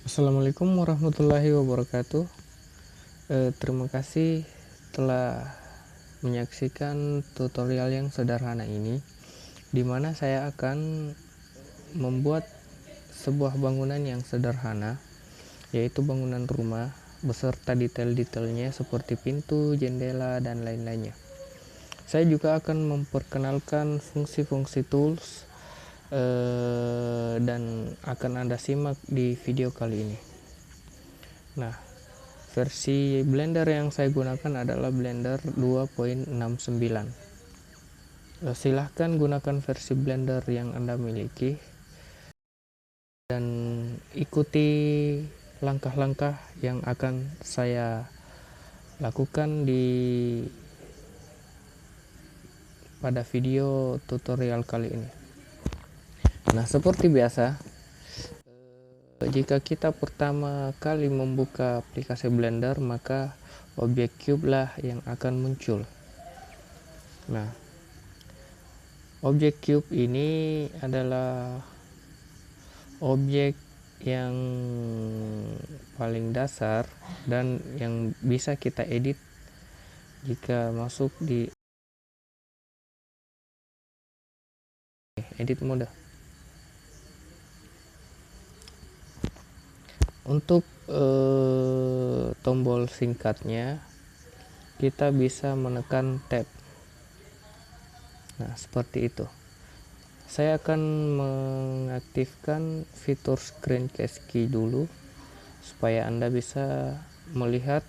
Assalamualaikum warahmatullahi wabarakatuh. Terima kasih telah menyaksikan tutorial yang sederhana ini, di mana saya akan membuat sebuah bangunan yang sederhana, yaitu bangunan rumah beserta detail-detailnya seperti pintu, jendela, dan lain-lainnya. Saya juga akan memperkenalkan fungsi-fungsi tools dan akan Anda simak di video kali ini. Nah, versi Blender yang saya gunakan adalah Blender 2.69. Silahkan gunakan versi Blender yang Anda miliki dan ikuti langkah-langkah yang akan saya lakukan pada video tutorial kali ini. Nah, seperti biasa, jika kita pertama kali membuka aplikasi Blender, maka objek cube lah yang akan muncul. Nah, objek cube ini adalah objek yang paling dasar dan yang bisa kita edit jika masuk di edit mode. Untuk tombol singkatnya kita bisa menekan tab. Nah, seperti itu. Saya akan mengaktifkan fitur screen key dulu supaya Anda bisa melihat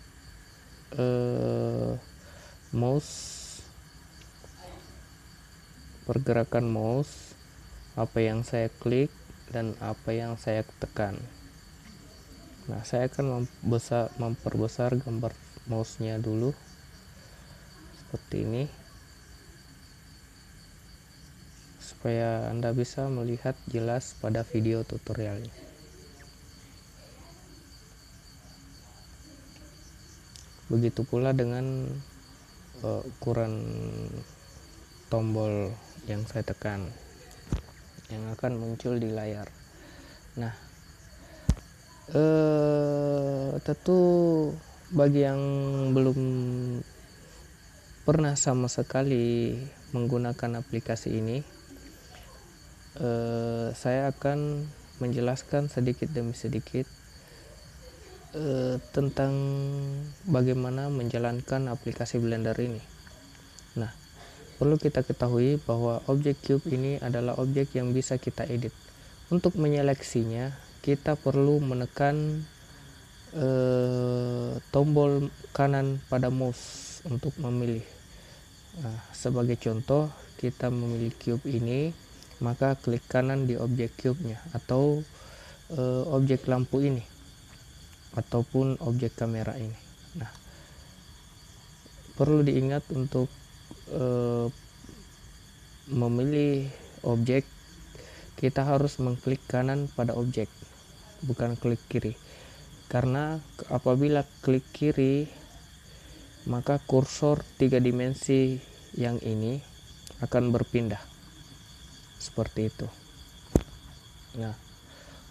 mouse, pergerakan mouse, apa yang saya klik dan apa yang saya tekan. Nah, saya akan memperbesar gambar mouse-nya dulu seperti ini supaya Anda bisa melihat jelas pada video tutorialnya. Begitu pula dengan ukuran tombol yang saya tekan yang akan muncul di layar. Nah, tentu bagi yang belum pernah sama sekali menggunakan aplikasi ini, saya akan menjelaskan sedikit demi sedikit tentang bagaimana menjalankan aplikasi Blender ini. Nah, perlu kita ketahui bahwa objek cube ini adalah objek yang bisa kita edit. Untuk menyeleksinya, kita perlu menekan tombol kanan pada mouse untuk memilih. Nah, sebagai contoh, kita memilih cube ini, maka klik kanan di objek cube-nya atau objek lampu ini ataupun objek kamera ini. Nah, perlu diingat untuk memilih objek, kita harus mengklik kanan pada objek, bukan klik kiri. Karena apabila klik kiri, maka kursor 3 dimensi yang ini akan berpindah seperti itu. Nah,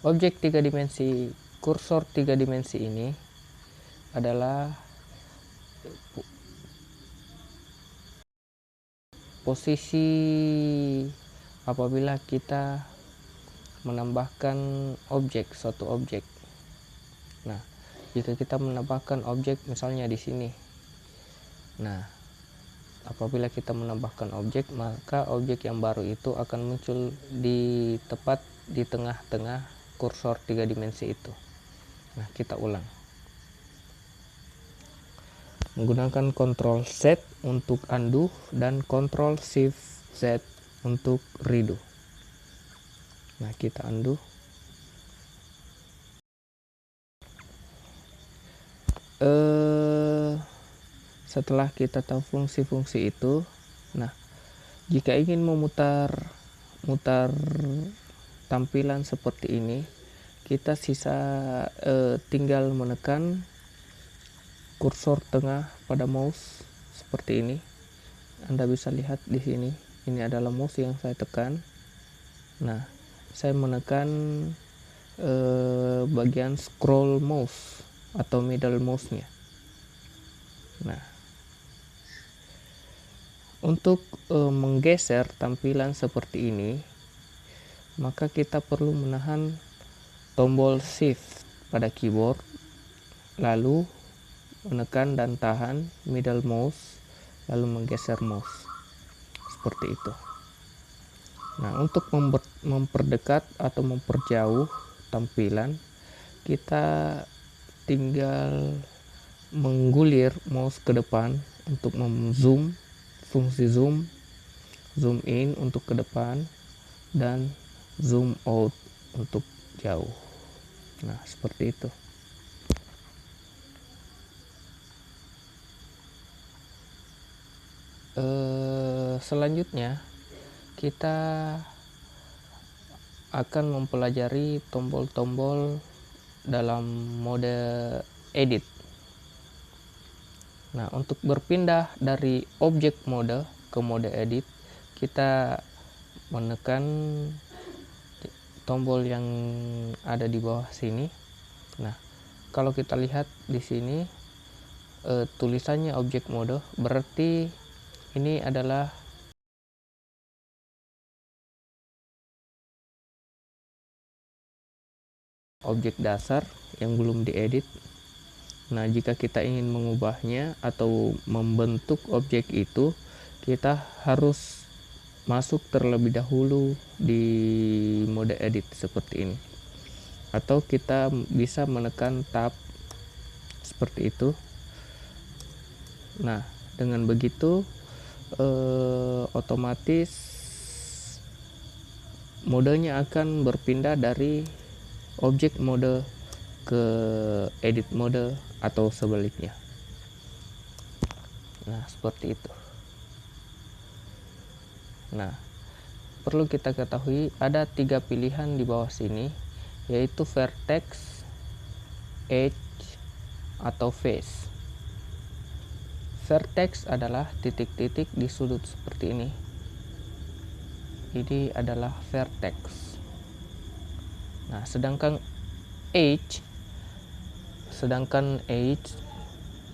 objek 3 dimensi, kursor 3 dimensi ini adalah posisi apabila kita menambahkan suatu objek. Nah, jika kita menambahkan objek misalnya di sini. Nah, apabila kita menambahkan objek, maka objek yang baru itu akan muncul tepat di tengah-tengah kursor 3 dimensi itu. Nah, kita ulang. Menggunakan Ctrl Z untuk undo dan Ctrl Shift Z untuk redo. Nah, kita undo. Setelah kita tahu fungsi-fungsi itu, nah, jika ingin memutar tampilan seperti ini, kita tinggal menekan kursor tengah pada mouse seperti ini. Anda bisa lihat di sini, ini adalah mouse yang saya tekan. Nah, saya menekan bagian scroll mouse atau middle mouse-nya. Nah, untuk menggeser tampilan seperti ini, maka kita perlu menahan tombol shift pada keyboard, lalu menekan dan tahan middle mouse, lalu menggeser mouse seperti itu. Nah, untuk memperdekat atau memperjauh tampilan, kita tinggal menggulir mouse ke depan untuk zoom, fungsi zoom in untuk ke depan, dan zoom out untuk jauh. Nah, seperti itu. Selanjutnya kita akan mempelajari tombol-tombol dalam mode edit. Nah, untuk berpindah dari objek mode ke mode edit, kita menekan tombol yang ada di bawah sini. Nah, kalau kita lihat di sini tulisannya objek mode, berarti ini adalah objek dasar yang belum diedit. Nah, jika kita ingin mengubahnya atau membentuk objek itu, kita harus masuk terlebih dahulu di mode edit seperti ini. Atau kita bisa menekan tab seperti itu. Nah, dengan begitu otomatis modenya akan berpindah dari objek mode ke edit mode atau sebaliknya. Nah, seperti itu. Nah, perlu kita ketahui ada 3 pilihan di bawah sini, yaitu vertex, edge, atau face. Vertex adalah titik-titik di sudut seperti ini. Ini adalah vertex. Nah, sedangkan edge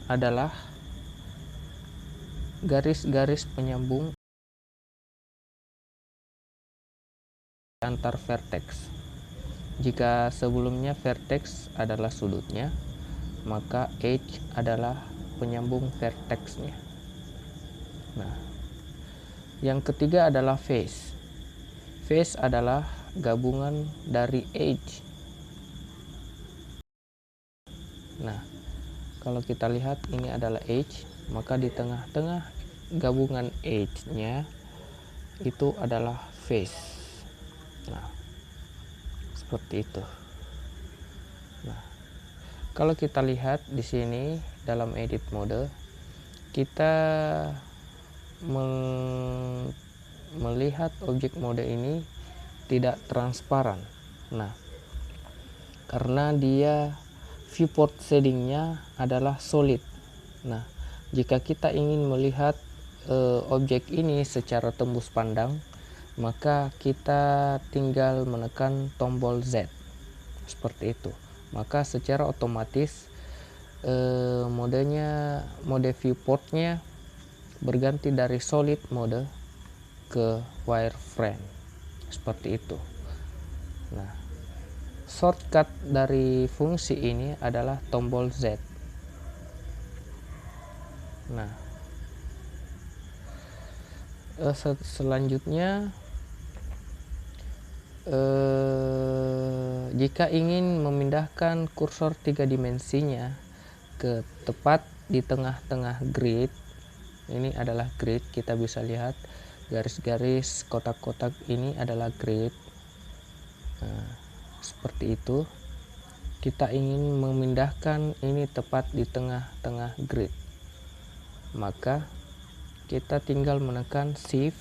adalah garis-garis penyambung antar vertex. Jika sebelumnya vertex adalah sudutnya, maka edge adalah penyambung vertexnya. Nah, yang ketiga adalah face. Face adalah gabungan dari edge. Nah, kalau kita lihat ini adalah edge, maka di tengah-tengah gabungan edge-nya itu adalah face. Nah, seperti itu. Nah, kalau kita lihat di sini dalam edit mode, kita melihat objek mode ini tidak transparan. Nah, karena dia viewport shadingnya adalah solid. Nah, jika kita ingin melihat objek ini secara tembus pandang, maka kita tinggal menekan tombol Z seperti itu. Maka secara otomatis mode viewportnya berganti dari solid mode ke wireframe seperti itu. Nah, shortcut dari fungsi ini adalah tombol Z. Nah, selanjutnya jika ingin memindahkan kursor 3 dimensinya ke tepat di tengah-tengah grid, ini adalah grid, kita bisa lihat garis-garis kotak-kotak ini adalah grid. Nah, seperti itu. Kita ingin memindahkan ini tepat di tengah-tengah grid, maka kita tinggal menekan Shift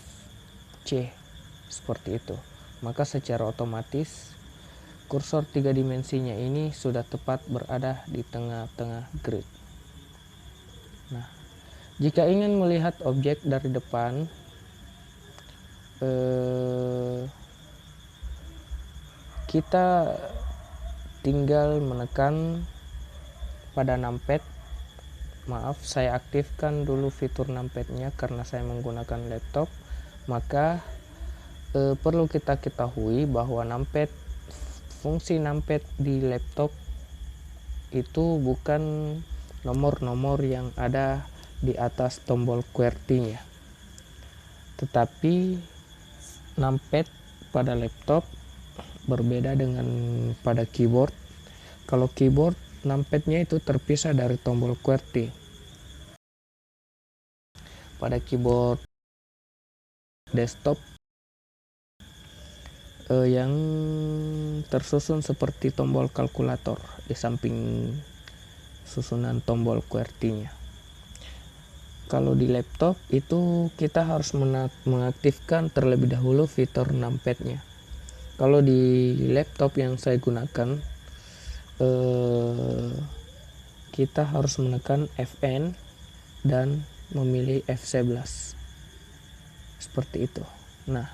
C seperti itu. Maka secara otomatis kursor 3 dimensinya ini sudah tepat berada di tengah-tengah grid. Nah, jika ingin melihat objek dari depan, kita tinggal menekan pada numpad. Maaf, saya aktifkan dulu fitur numpadnya karena saya menggunakan laptop. Maka perlu kita ketahui bahwa fungsi numpad di laptop itu bukan nomor-nomor yang ada di atas tombol QWERTY-nya, tetapi numpad pada laptop berbeda dengan pada keyboard. Kalau keyboard, numpadnya itu terpisah dari tombol QWERTY. Pada keyboard desktop yang tersusun seperti tombol kalkulator di samping susunan tombol QWERTY-nya. Kalau di laptop itu kita harus mengaktifkan terlebih dahulu fitur numpadnya. Kalau di laptop yang saya gunakan, kita harus menekan Fn dan memilih F11 seperti itu. Nah,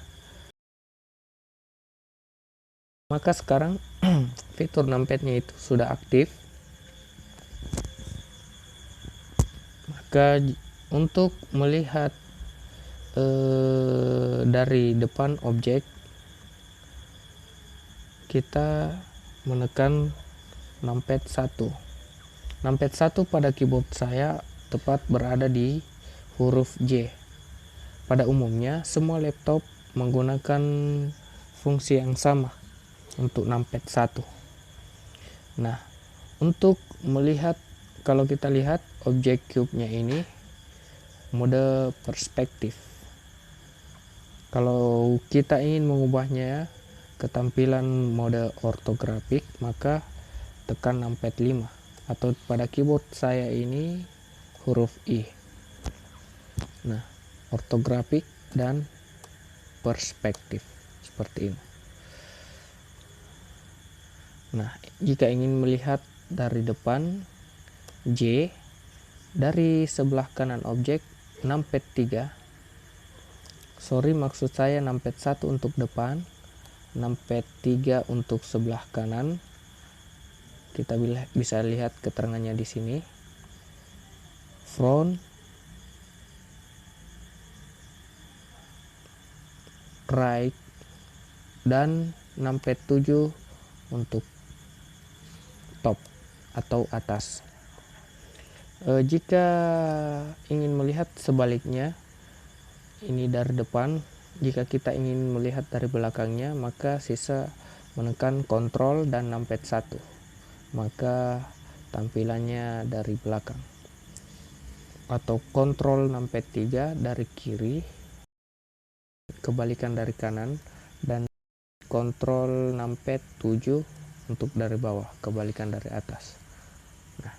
maka sekarang fitur numpadnya itu sudah aktif. Maka untuk melihat dari depan objek, kita menekan numpad 1. Numpad 1 pada keyboard saya tepat berada di huruf J. Pada umumnya semua laptop menggunakan fungsi yang sama untuk numpad 1. Nah, untuk melihat, kalau kita lihat objek cube-nya ini mode perspektif. Kalau kita ingin mengubahnya ke tampilan mode ortografik, maka tekan numpad 5, atau pada keyboard saya ini huruf I. Nah, ortografik dan perspektif seperti ini. Nah, jika ingin melihat dari depan J, dari sebelah kanan objek numpad 3. Maksud saya numpad 1 untuk depan, numpad 3 untuk sebelah kanan. Kita bisa lihat keterangannya di sini. Front, right, dan numpad 7 untuk top atau atas. Jika ingin melihat sebaliknya, ini dari depan. Jika kita ingin melihat dari belakangnya, maka sisa menekan kontrol dan numpad 1, maka tampilannya dari belakang. Atau kontrol numpad 3 dari kiri, kebalikan dari kanan, dan kontrol numpad 7 untuk dari bawah, kebalikan dari atas. Nah,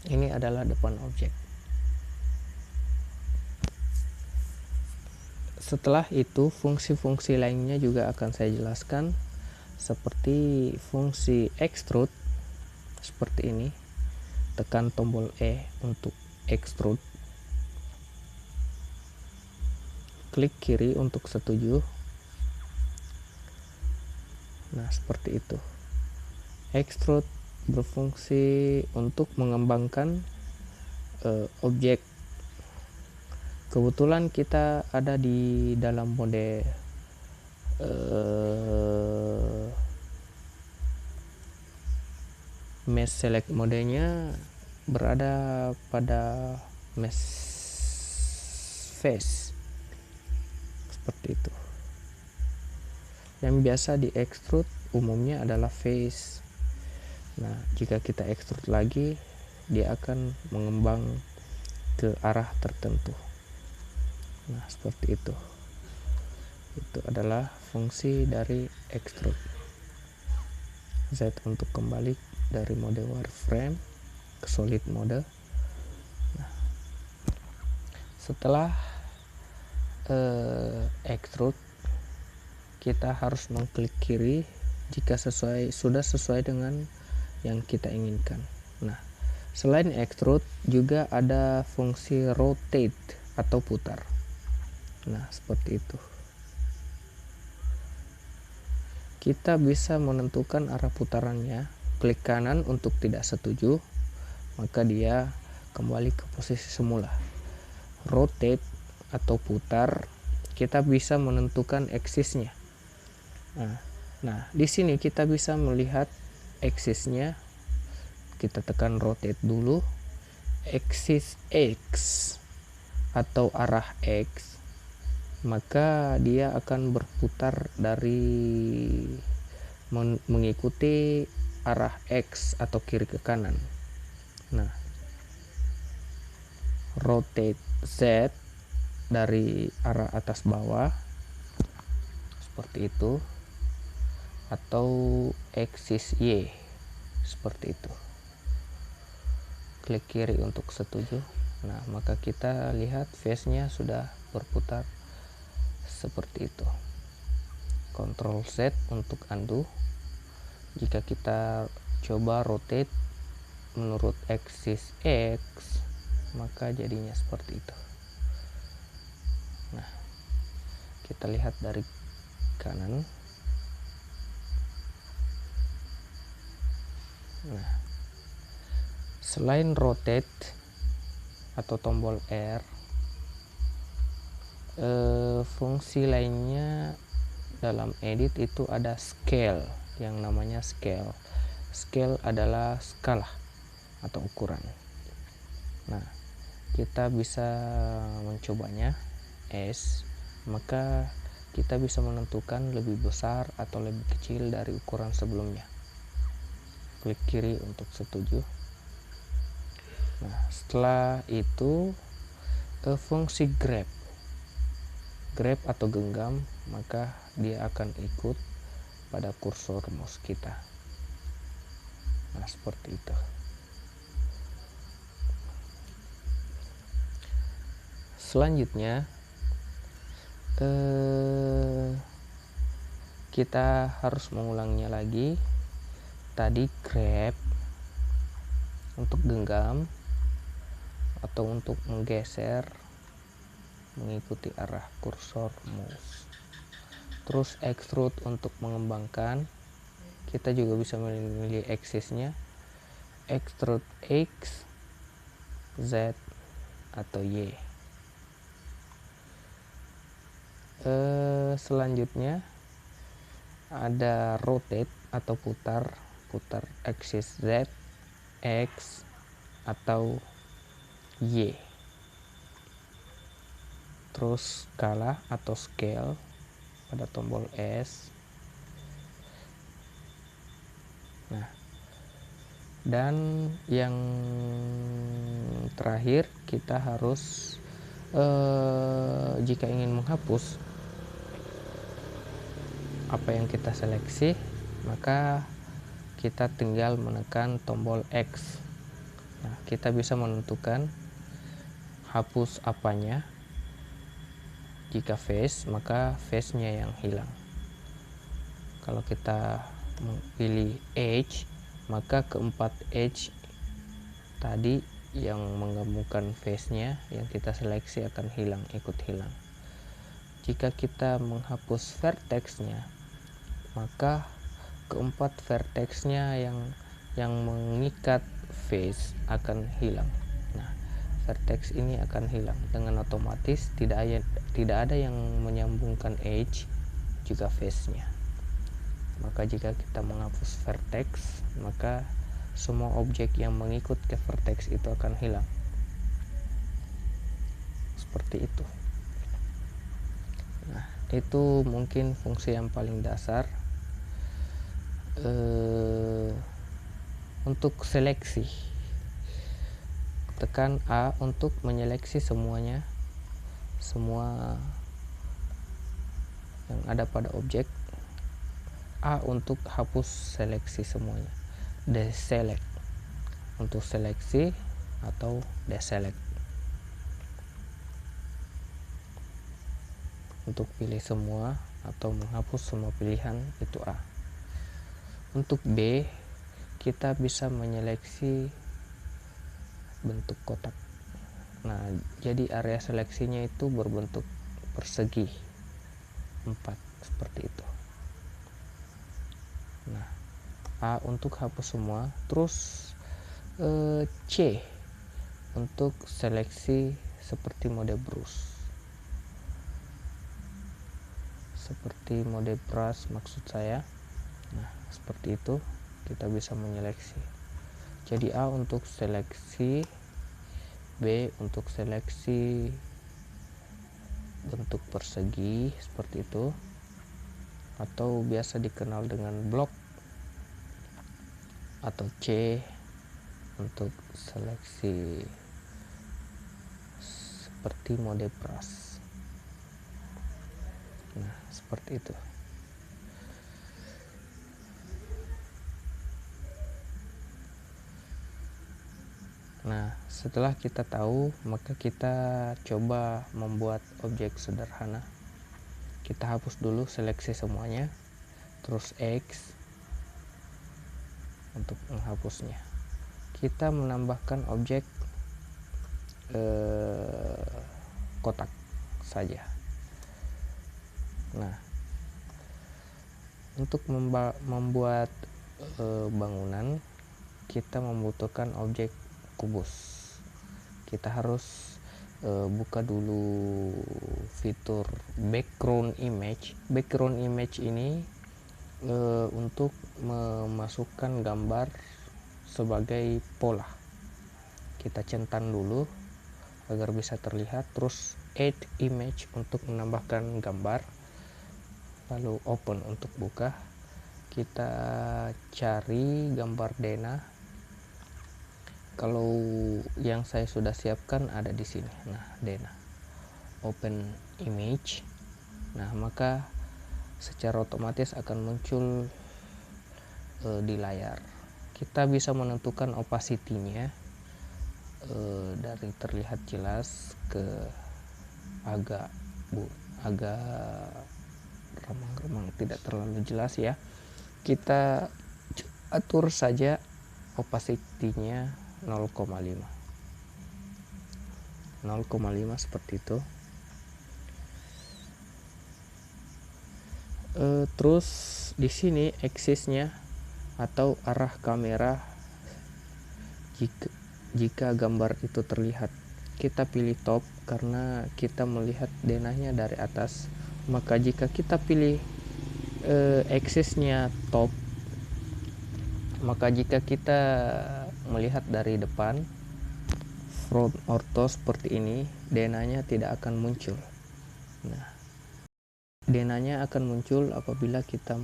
ini adalah depan objek. Setelah itu fungsi-fungsi lainnya juga akan saya jelaskan, seperti fungsi extrude seperti ini. Tekan tombol E untuk extrude, klik kiri untuk setuju. Nah, seperti itu. Extrude berfungsi untuk mengembangkan objek. Kebetulan kita ada di dalam mode mesh select, modenya berada pada mesh face seperti itu. Yang biasa di extrude umumnya adalah face. Nah, jika kita extrude lagi, dia akan mengembang ke arah tertentu. Nah, seperti itu. Itu adalah fungsi dari extrude. Z untuk kembali dari mode wireframe ke solid mode. Nah, setelah extrude, kita harus mengklik kiri jika sudah sesuai dengan yang kita inginkan. Nah, selain extrude juga ada fungsi rotate atau putar. Nah, seperti itu. kita bisa menentukan arah putarannya. Klik kanan untuk tidak setuju, maka dia kembali ke posisi semula. Rotate atau putar, kita bisa menentukan aksisnya. Nah, di sini kita bisa melihat aksisnya. Kita tekan rotate dulu. Aksis X atau arah X, maka dia akan berputar dari mengikuti arah X atau kiri ke kanan. Nah, rotate Z dari arah atas bawah seperti itu, atau aksis Y seperti itu. Klik kiri untuk setuju. Nah, maka kita lihat face-nya sudah berputar seperti itu. Ctrl Z untuk undo. Jika kita coba rotate menurut aksis X, maka jadinya seperti itu. Nah, kita lihat dari kanan. Nah, selain rotate atau tombol R, fungsi lainnya dalam edit itu ada scale, yang namanya scale. Scale adalah skala atau ukuran. Nah, kita bisa mencobanya S, maka kita bisa menentukan lebih besar atau lebih kecil dari ukuran sebelumnya. Klik kiri untuk setuju. Nah, setelah itu fungsi grab atau genggam, maka dia akan ikut pada kursor mouse kita. Nah, seperti itu. Selanjutnya kita harus mengulangnya lagi. Tadi grab untuk genggam atau untuk menggeser mengikuti arah kursor mouse. Terus extrude untuk mengembangkan, kita juga bisa memilih aksisnya, extrude X, Z, atau Y. Selanjutnya ada rotate atau putar aksis Z, X, atau Y. Terus skala atau scale pada tombol S. Nah, dan yang terakhir kita harus jika ingin menghapus apa yang kita seleksi, maka kita tinggal menekan tombol X. Nah, kita bisa menentukan hapus apanya. Jika face, maka face-nya yang hilang. Kalau kita memilih edge, maka keempat edge tadi yang menggabungkan face-nya yang kita seleksi akan hilang, ikut hilang. Jika kita menghapus vertex-nya, maka keempat vertex-nya yang mengikat face akan hilang. Nah, vertex ini akan hilang dengan otomatis, tidak ada yang menyambungkan edge juga face-nya. Maka jika kita menghapus vertex, maka semua objek yang mengikut ke vertex itu akan hilang. Seperti itu. Nah, itu mungkin fungsi yang paling dasar. Untuk seleksi, tekan A untuk menyeleksi semuanya, semua yang ada pada objek. A untuk hapus seleksi semuanya. Deselect untuk seleksi atau deselect untuk pilih semua atau menghapus semua pilihan, itu A. Untuk B, kita bisa menyeleksi bentuk kotak. Nah, jadi area seleksinya itu berbentuk persegi 4 seperti itu. Nah, A untuk hapus semua, terus C untuk seleksi seperti mode brush. Seperti mode brush maksud saya. Nah, seperti itu kita bisa menyeleksi. Jadi A untuk seleksi, B untuk seleksi bentuk persegi seperti itu, atau biasa dikenal dengan blok, atau C untuk seleksi seperti mode brush. Nah, seperti itu. Nah, setelah kita tahu, maka kita coba membuat objek sederhana. Kita hapus dulu seleksi semuanya, terus X untuk menghapusnya. Kita menambahkan objek kotak saja. Nah, untuk membuat bangunan, kita membutuhkan objek kubus. Kita harus buka dulu fitur background image. Background image ini untuk memasukkan gambar sebagai pola. Kita centang dulu agar bisa terlihat, terus add image untuk menambahkan gambar, lalu open untuk buka. Kita cari gambar Dena. Kalau yang saya sudah siapkan ada di sini. Nah, Dena, open image. Nah, maka secara otomatis akan muncul di layar. Kita bisa menentukan opacity-nya dari terlihat jelas ke agak remang-remang, tidak terlalu jelas ya. Kita atur saja opacity-nya 0,5 seperti itu. Terus di sini axis-nya atau arah kamera, jika gambar itu terlihat, kita pilih top karena kita melihat denahnya dari atas. Maka jika kita pilih axis-nya top, maka jika kita melihat dari depan front ortho seperti ini, denahnya tidak akan muncul. Nah, denahnya akan muncul apabila kita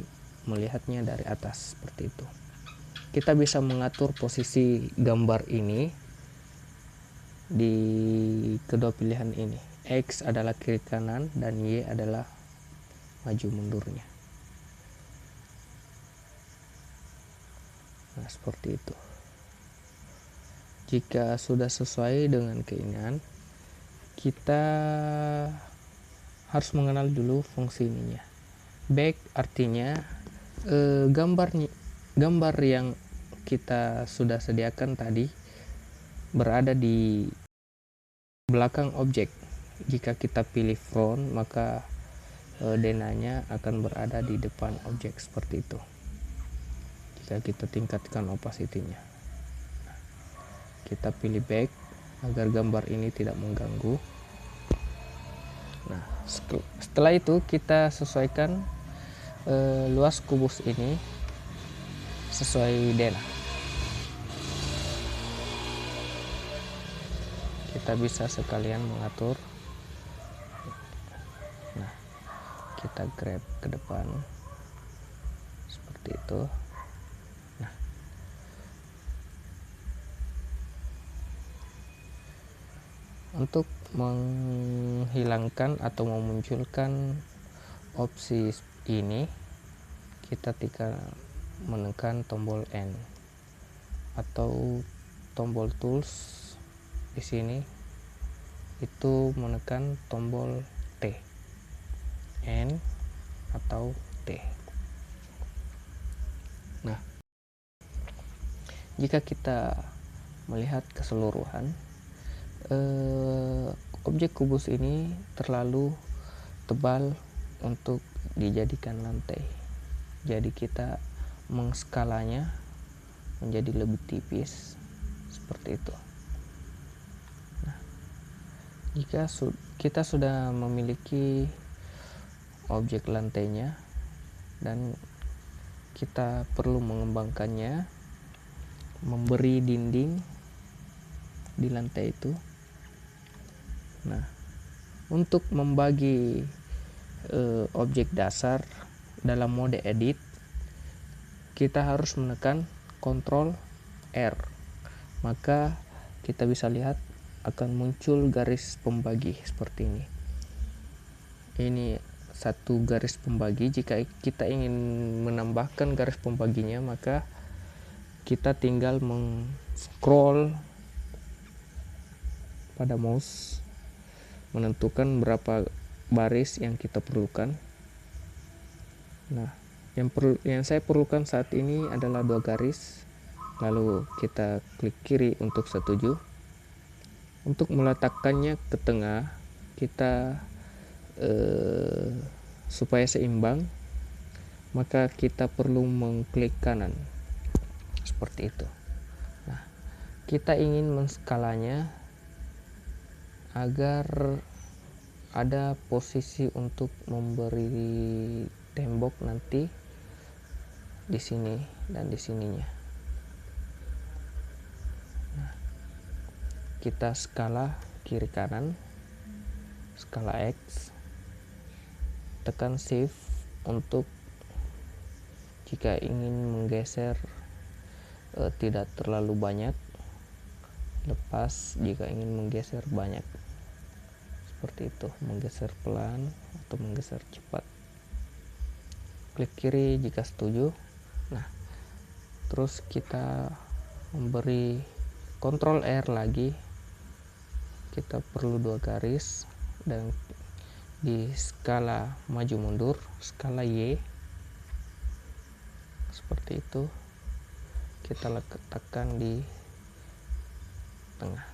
melihatnya dari atas seperti itu. Kita bisa mengatur posisi gambar ini di kedua pilihan ini. X adalah kiri kanan dan Y adalah maju mundurnya. Nah, seperti itu. Jika sudah sesuai dengan keinginan, kita harus mengenal dulu fungsi ininya. Back artinya gambar yang kita sudah sediakan tadi berada di belakang objek. Jika kita pilih front, maka denahnya akan berada di depan objek seperti itu. Jika kita tingkatkan opacity-nya, kita pilih back agar gambar ini tidak mengganggu. Nah, setelah itu kita sesuaikan luas kubus ini sesuai denah. Kita bisa sekalian mengatur. Nah, kita grab ke depan seperti itu. Nah, untuk menghilangkan atau memunculkan opsi ini, kita menekan tombol N atau tombol tools di sini itu menekan tombol T, N atau T. Nah, jika kita melihat keseluruhan, objek kubus ini terlalu tebal untuk dijadikan lantai. Jadi kita mengskalanya menjadi lebih tipis seperti itu. Nah, jika kita sudah memiliki objek lantainya dan kita perlu mengembangkannya, memberi dinding di lantai itu. Nah, untuk membagi objek dasar dalam mode edit, kita harus menekan Ctrl R. Maka kita bisa lihat akan muncul garis pembagi seperti ini. Ini satu garis pembagi. Jika kita ingin menambahkan garis pembaginya, maka kita tinggal scroll pada mouse, menentukan berapa baris yang kita perlukan. Nah, yang saya perlukan saat ini adalah 2 garis. Lalu kita klik kiri untuk setuju. Untuk meletakkannya ke tengah, kita supaya seimbang, maka kita perlu mengklik kanan seperti itu. Nah, kita ingin menskalanya agar ada posisi untuk memberi tembok nanti di sini dan di sininya. Nah, kita skala kiri kanan, skala X, tekan shift untuk jika ingin menggeser tidak terlalu banyak, lepas jika ingin menggeser banyak, seperti itu, menggeser pelan atau menggeser cepat. Klik kiri jika setuju. Nah, terus kita memberi Ctrl R lagi, kita perlu 2 garis, dan di skala maju mundur, skala Y seperti itu, kita letakkan di tengah.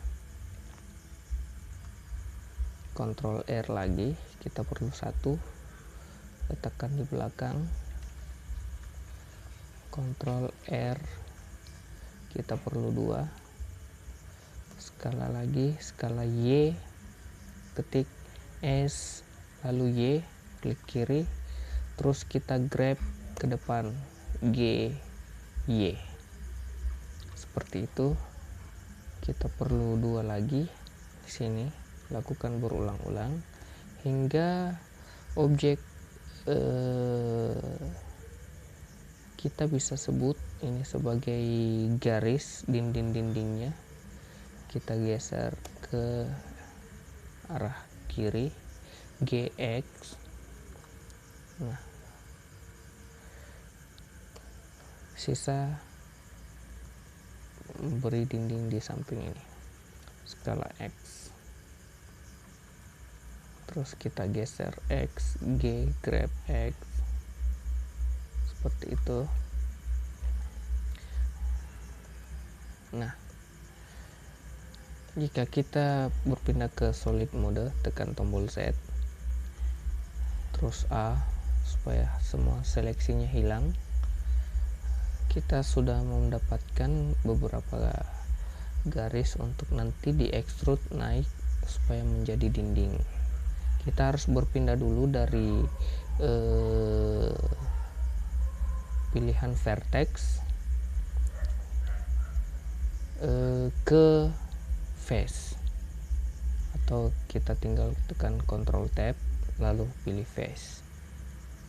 Ctrl R lagi, kita perlu 1, letakkan di belakang. Ctrl R, kita perlu 2, skala lagi, skala Y, ketik S lalu Y, klik kiri, terus kita grab ke depan G, Y, seperti itu. Kita perlu 2 lagi di sini, lakukan berulang-ulang hingga objek kita bisa sebut ini sebagai garis dinding-dindingnya. Kita geser ke arah kiri, GX. Nah, sisa beri dinding di samping ini, skala X. Terus kita geser X, G, grab X, seperti itu. Nah, jika kita berpindah ke solid mode, tekan tombol Z, terus A supaya semua seleksinya hilang. Kita sudah mendapatkan beberapa garis untuk nanti di extrude naik supaya menjadi dinding. Kita harus berpindah dulu dari pilihan vertex ke face, atau kita tinggal tekan Ctrl Tab lalu pilih face.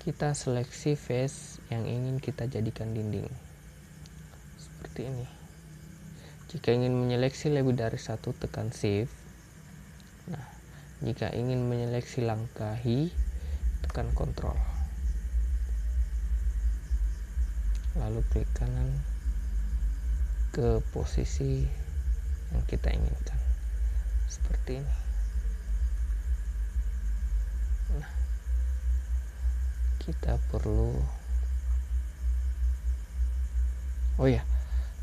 Kita seleksi face yang ingin kita jadikan dinding seperti ini. Jika ingin menyeleksi lebih dari 1, tekan shift. Nah, jika ingin menyeleksi langkahi, tekan Ctrl lalu klik kanan ke posisi yang kita inginkan seperti ini. Nah, kita perlu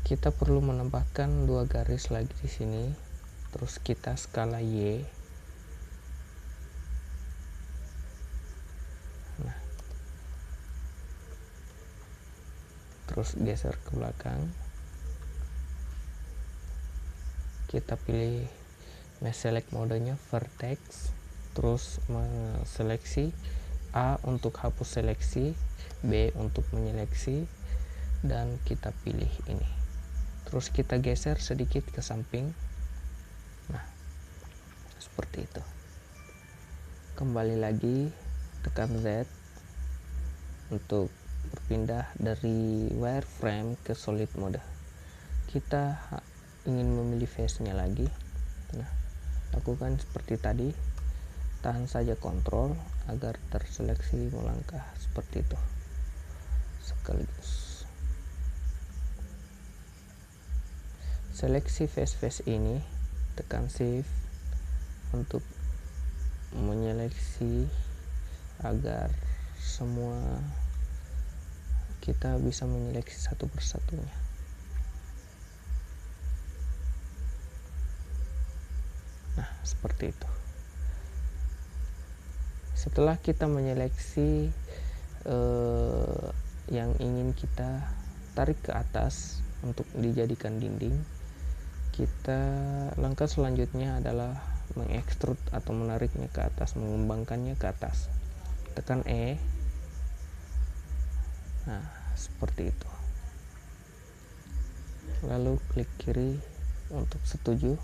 kita perlu menambahkan 2 garis lagi di sini. Terus kita skala Y. Nah, terus geser ke belakang, kita pilih select modenya vertex, terus seleksi A untuk hapus seleksi, B untuk menyeleksi, dan kita pilih ini, terus kita geser sedikit ke samping. Nah, seperti itu. Kembali lagi, tekan Z untuk berpindah dari wireframe ke solid mode. Kita ingin memilih face nya lagi. Nah, lakukan seperti tadi, tahan saja kontrol agar terseleksi melangkah seperti itu sekaligus. Seleksi face ini, tekan shift untuk menyeleksi agar semua kita bisa menyeleksi satu persatunya. Nah, seperti itu. Setelah kita menyeleksi yang ingin kita tarik ke atas untuk dijadikan dinding, kita langkah selanjutnya adalah mengekstrud atau menariknya ke atas, mengembangkannya ke atas. Tekan E. Nah, seperti itu. Lalu klik kiri untuk setuju.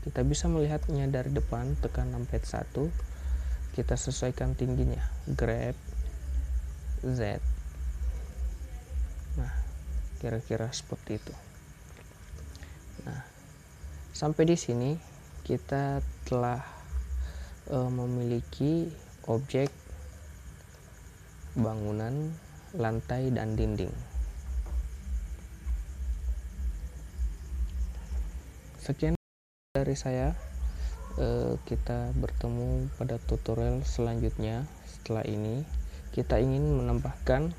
Kita bisa melihatnya dari depan, tekan numpad 1. Kita sesuaikan tingginya, grab Z. Nah, kira-kira seperti itu. Nah, sampai di sini kita telah memiliki objek bangunan, lantai, dan dinding. Sekian dari saya. Kita bertemu pada tutorial selanjutnya. Setelah ini kita ingin menambahkan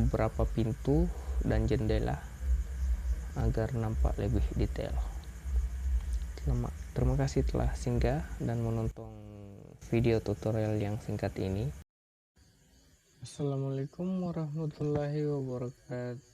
beberapa pintu dan jendela agar nampak lebih detail. Terima kasih telah singgah dan menonton video tutorial yang singkat ini. Assalamualaikum warahmatullahi wabarakatuh.